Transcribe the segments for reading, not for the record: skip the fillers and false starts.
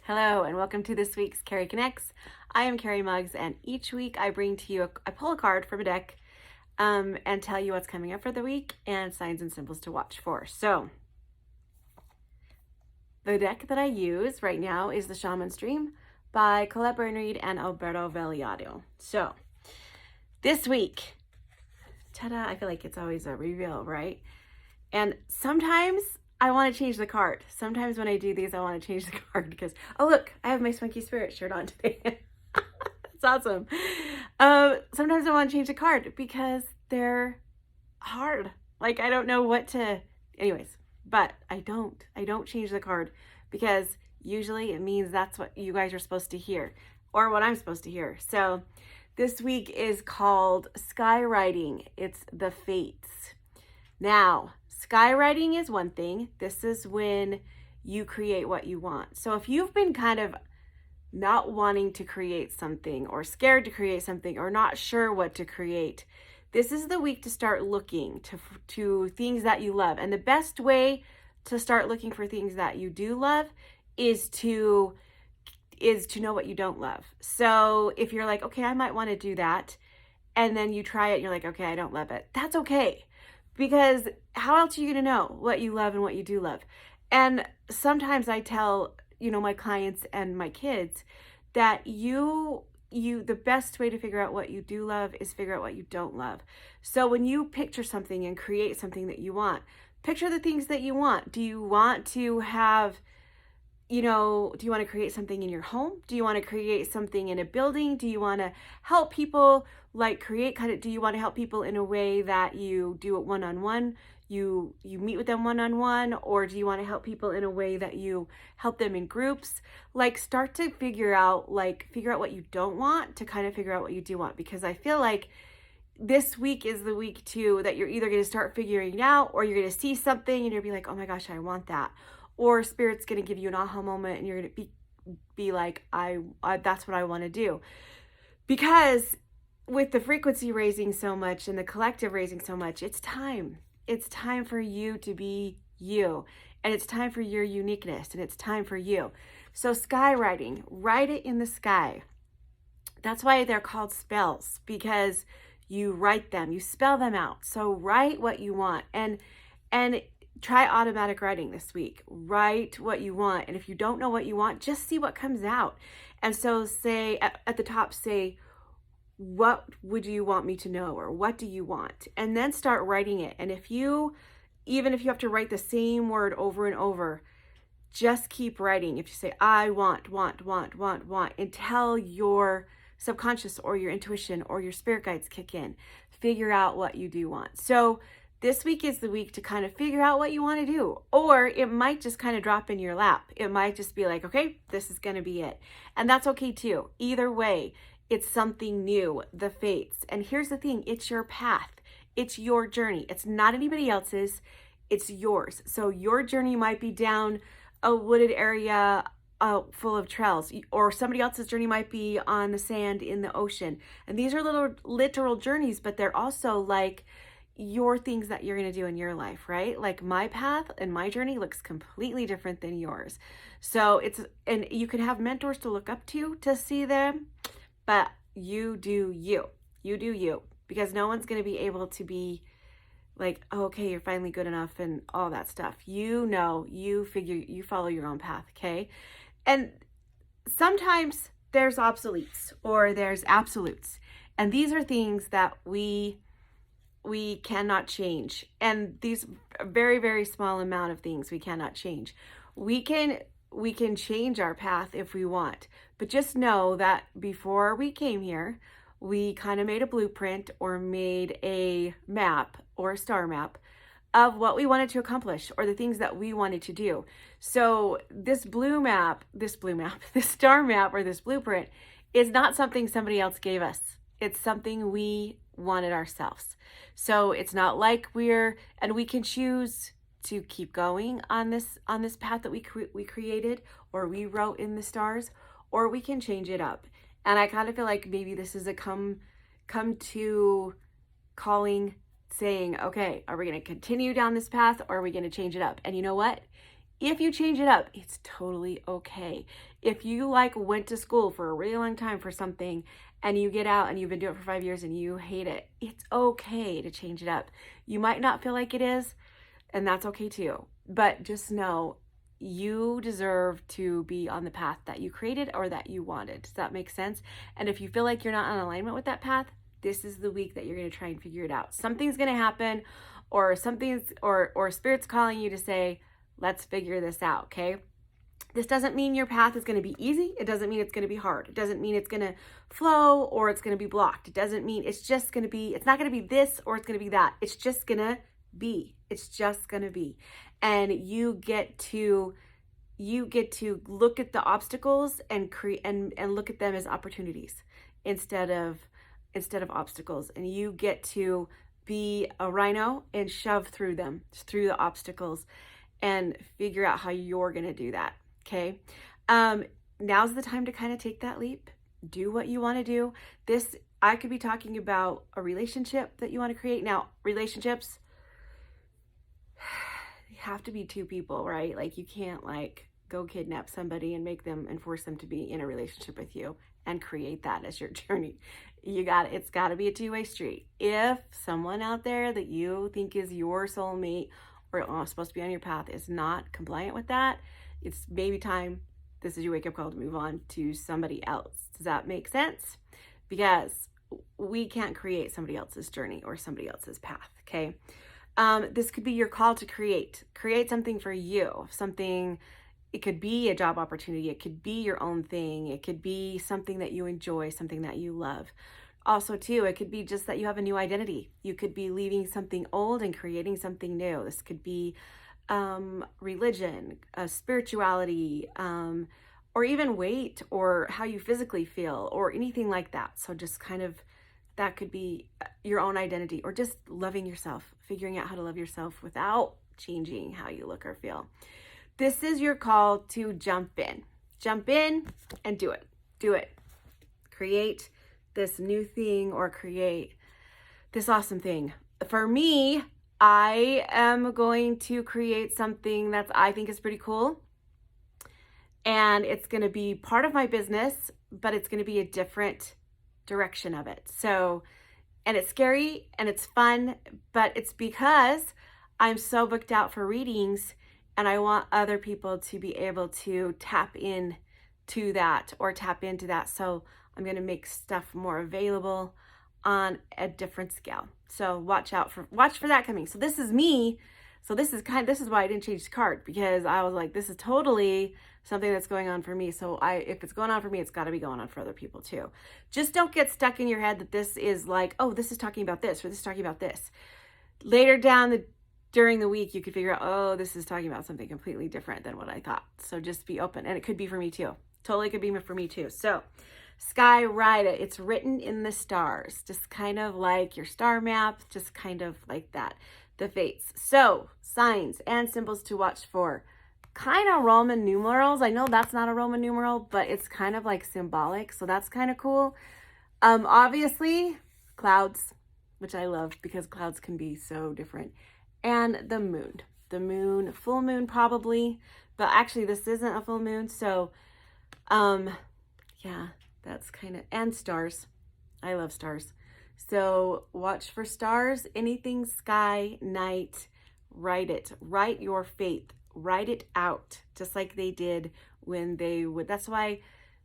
Hello and welcome to this week's Cari Connects. I am Cari Muggs, and each week I bring to you, I pull a card from a deck and tell you what's coming up for the week and signs and symbols to watch for. So the deck that I use right now is the Shaman's Dream by Colette Bernreid and Alberto Valiado. So this week, ta-da, I feel like it's always a reveal, right? And sometimes I want to change the card. Sometimes when I do these, I want to change the card because, oh look, I have my Spunky Spirit shirt on today. That's awesome. Sometimes I want to change the card because they're hard. Like I don't know what to, anyways, but I don't change the card because usually it means that's what you guys are supposed to hear or what I'm supposed to hear. So this week is called Skywriting. It's the Fates. Now, skywriting is one thing. This is when you create what you want. So if you've been kind of not wanting to create something or scared to create something or not sure what to create, this is the week to start looking to things that you love. And the best way to start looking for things that you do love is to know what you don't love. So if you're like, okay, I might want to do that, and then you try it and you're like, okay, I don't love it. That's okay. Because how else are you going to know what you love and what you do love? And sometimes I tell, my clients and my kids that the best way to figure out what you do love is figure out what you don't love. So when you picture something and create something that you want, picture the things that you want. Do you want to have, do you want to create something in your home? Do you want to create something in a building? Do you want to help people do you want to help people in a way that you do it one-on-one? You meet with them one-on-one, or do you want to help people in a way that you help them in groups? Start to figure out what you don't want to kind of figure out what you do want, because I feel like this week is the week too that you're either going to start figuring it out or you're going to see something and you're going to be like, oh my gosh, I want that. Or Spirit's going to give you an aha moment and you're going to be like, I that's what I want to do. Because with the frequency raising so much and the collective raising so much, it's time. It's time for you to be you. And it's time for your uniqueness. And it's time for you. So skywriting, write it in the sky. That's why they're called spells, because you write them, you spell them out. So write what you want and try automatic writing this week. Write what you want. And if you don't know what you want, just see what comes out. And so say at the top, say, what would you want me to know? Or what do you want? And then start writing it. And even if you have to write the same word over and over, just keep writing. If you say, I want, until your subconscious or your intuition or your spirit guides kick in, figure out what you do want. So this week is the week to kind of figure out what you want to do. Or it might just kind of drop in your lap. It might just be like, okay, this is going to be it. And that's okay too. Either way, it's something new, the fates. And here's the thing, it's your path. It's your journey. It's not anybody else's, it's yours. So your journey might be down a wooded area full of trails, or somebody else's journey might be on the sand in the ocean. And these are little literal journeys, but they're also like your things that you're going to do in your life, right? Like my path and my journey looks completely different than yours. So and you can have mentors to look up to see them, but you do you, because no one's going to be able to be like, oh, okay, you're finally good enough and all that stuff. You follow your own path. Okay. And sometimes there's obsoletes or there's absolutes. And these are things that we cannot change. And these very, very small amount of things we cannot change. We can change our path if we want, but just know that before we came here, we kind of made a blueprint or made a map or a star map of what we wanted to accomplish or the things that we wanted to do. So this star map or this blueprint is not something somebody else gave us. It's something we wanted ourselves. So it's not like we can choose to keep going on this path that we created or we wrote in the stars, or we can change it up. And I kind of feel like maybe this is a come to calling, saying, okay, are we going to continue down this path or are we going to change it up? And you know what? If you change it up, it's totally okay. If you like went to school for a really long time for something and you get out and you've been doing it for 5 years and you hate it, it's okay to change it up. You might not feel like it is, and that's okay too. But just know you deserve to be on the path that you created or that you wanted. Does that make sense? And if you feel like you're not in alignment with that path, this is the week that you're going to try and figure it out. Something's going to happen, or Spirit's calling you to say, let's figure this out, okay? This doesn't mean your path is going to be easy. It doesn't mean it's going to be hard. It doesn't mean it's going to flow or it's going to be blocked. It doesn't mean it's just going to be, it's not going to be this or it's going to be that. It's just going to be. It's just going to be. And you get to look at the obstacles and look at them as opportunities instead of obstacles. And you get to be a rhino and shove through the obstacles and figure out how you're going to do that. Okay. Now's the time to kind of take that leap, do what you want to do. I could be talking about a relationship that you want to create. Now, relationships have to be two people, right? Like you can't go kidnap somebody and make them and force them to be in a relationship with you and create that as your journey. It's got to be a two-way street. If someone out there that you think is your soulmate or supposed to be on your path is not compliant with that, it's maybe time. This is your wake-up call to move on to somebody else. Does that make sense? Because we can't create somebody else's journey or somebody else's path, okay? This could be your call to create something for you, it could be a job opportunity. It could be your own thing. It could be something that you enjoy, something that you love. Also, too, it could be just that you have a new identity. You could be leaving something old and creating something new. This could be religion, spirituality, or even weight or how you physically feel or anything like that. So just that could be your own identity or just loving yourself, figuring out how to love yourself without changing how you look or feel. This is your call to jump in and do it. Create this new thing or create this awesome thing. For me, I am going to create something that I think is pretty cool. And it's going to be part of my business, but it's going to be a different direction of it. So, and it's scary and it's fun, but it's because I'm so booked out for readings and I want other people to be able to tap into that. So I'm going to make stuff more available on a different scale. So watch for that coming. So this is me. So this is why I didn't change the card, because I was like, this is totally something that's going on for me. So if it's going on for me, it's got to be going on for other people too. Just don't get stuck in your head that this is like, oh, this is talking about this or this is talking about this. Later during the week, you could figure out, oh, this is talking about something completely different than what I thought. So just be open. And it could be for me too. Totally could be for me too. So Skywriting, it's written in the stars, just kind of like your star map, just kind of like that. The fates. So signs and symbols to watch for. Kind of Roman numerals. I know that's not a Roman numeral, but it's kind of like symbolic. So that's kind of cool. Obviously, clouds, which I love because clouds can be so different. And the moon, full moon probably, but actually this isn't a full moon. So, yeah, that's kind of, and stars. I love stars. So watch for stars, anything sky, night, write your faith, write it out, just like they did when they would, that's why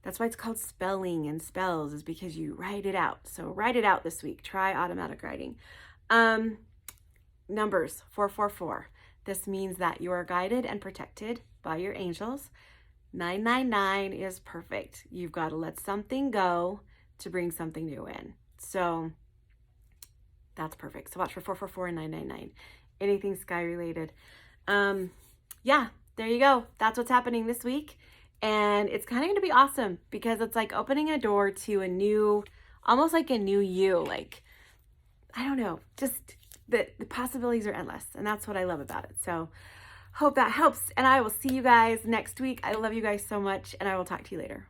it's called spelling and spells, is because you write it out. So write it out this week. Try automatic writing. Numbers 444. This means that you are guided and protected by your angels. 999 is perfect. You've got to let something go to bring something new in. So that's perfect. So watch for 444 and 999. Anything sky related. Yeah, there you go. That's what's happening this week. And it's kind of going to be awesome because it's like opening a door to a new, almost like a new you. Like, I don't know, just the possibilities are endless. And that's what I love about it. So hope that helps. And I will see you guys next week. I love you guys so much. And I will talk to you later.